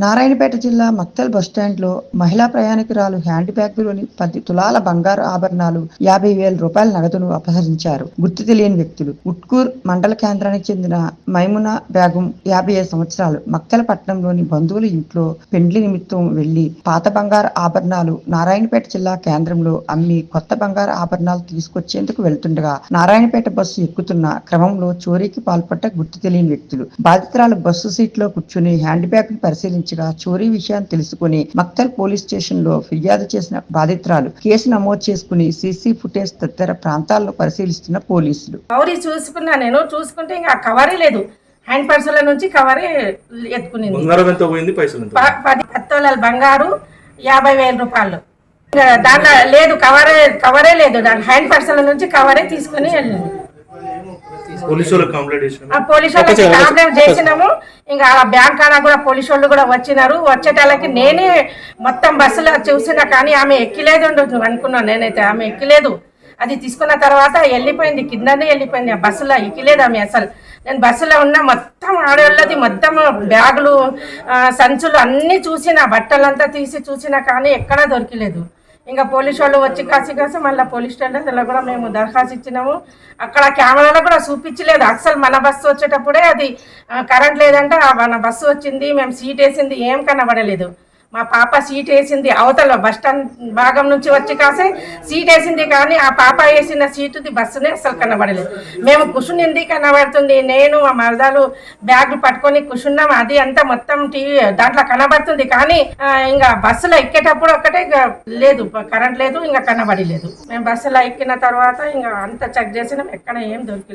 నారాయణపేట జిల్లా మక్తల్ బస్టాండ్లో మహిళా ప్రయాణికురాలు హ్యాండ్ బ్యాగ్లోని 10 తులాల బంగారు ఆభరణాలు, 50,000 రూపాయల నగదును అపహరించారు గుర్తు తెలియని వ్యక్తులు. ఉట్కూర్ మండల కేంద్రానికి చెందిన మైమునా బేగం 55 సంవత్సరాలు మక్తల్ పట్టణంలోని బంధువుల ఇంట్లో పెండ్లి నిమిత్తం వెళ్లి పాత బంగారు ఆభరణాలు నారాయణపేట జిల్లా కేంద్రంలో అమ్మి కొత్త బంగారు ఆభరణాలు తీసుకొచ్చేందుకు వెళ్తుండగా నారాయణపేట బస్సు ఎక్కుతున్న క్రమంలో చోరీకి పాల్పడ్డ గుర్తు తెలియని వ్యక్తులు. బాధితురాలు బస్సు సీట్లో కూర్చుని హ్యాండ్ బ్యాగ్ ను పరిశీలించగా చోరీ విషయాన్ని తెలుసుకుని మక్తల్ పోలీస్ స్టేషన్ లో ఫిర్యాదు చేసిన బాధితురాలు కేసు నమోదు చేసుకుని సీసీ ఫుటేజ్ తదితర ప్రాంతాల్లో పరిశీలిస్తున్న పోలీసులు. చూసుకున్నా నేను చూసుకుంటే ఇంకా కవరే లేదు. హ్యాండ్ పర్సుల నుంచి కవరే ఎత్తుకునింది. 10 తులాల బంగారు, 50,000 రూపాయలు. దాంట్లో లేదు, కవరే లేదు. దాని హ్యాండ్ పర్సుల నుంచి కవరే తీసుకుని వెళ్ళింది. పోలీసు వాళ్ళకి కంప్లైంట్ చేసినాము. ఇంకా ఆ బ్యాంక్ కాడ కూడా పోలీసు వాళ్ళు కూడా వచ్చినారు. వచ్చేటాళ్ళకి నేనే మొత్తం బస్సులో చూసినా కానీ ఆమె ఎక్కిలేదు అనుకున్నాను. నేనైతే ఆమె ఎక్కిలేదు. అది తీసుకున్న తర్వాత వెళ్ళిపోయింది, కిందనే వెళ్ళిపోయింది. ఆ బస్సులో ఎక్కిలేదు ఆమె అసలు. నేను బస్సులో ఉన్న మొత్తం ఆడవాళ్ళది మొత్తం బ్యాగులు, సంచులు అన్నీ చూసిన, బట్టలంతా తీసి చూసినా కానీ ఎక్కడా దొరికిలేదు. ఇంకా పోలీసు వాళ్ళు వచ్చి కాసి మళ్ళీ పోలీస్ స్టేషన్లో కూడా మేము దరఖాస్తు ఇచ్చినాము. అక్కడ కెమెరాలో కూడా చూపించలేదు అసలు. మన బస్సు వచ్చేటప్పుడే అది కరెంట్ లేదంటే మన బస్సు వచ్చింది, మేము సీట్ వేసింది ఏం కనబడలేదు. మా పాప సీట్ వేసింది అవతల బస్ స్టాండ్ భాగం నుంచి వచ్చి కాసే సీట్ వేసింది కానీ ఆ పాప వేసిన సీటుది బస్సునే అసలు కనబడలేదు. మేము కుషునింది కనబడుతుంది. నేను మా మరదాలు బ్యాగులు పట్టుకొని కుషున్నాం. అది అంతా మొత్తం టీవీ దాంట్లో కనబడుతుంది కానీ ఇంకా బస్సులో ఎక్కేటప్పుడు ఒక్కటే లేదు, కరెంట్ లేదు, ఇంకా కనబడలేదు. మేము బస్సులో ఎక్కిన తర్వాత ఇంకా అంతా చెక్ చేసినాం, ఎక్కడ ఏం దొరికిలేదు.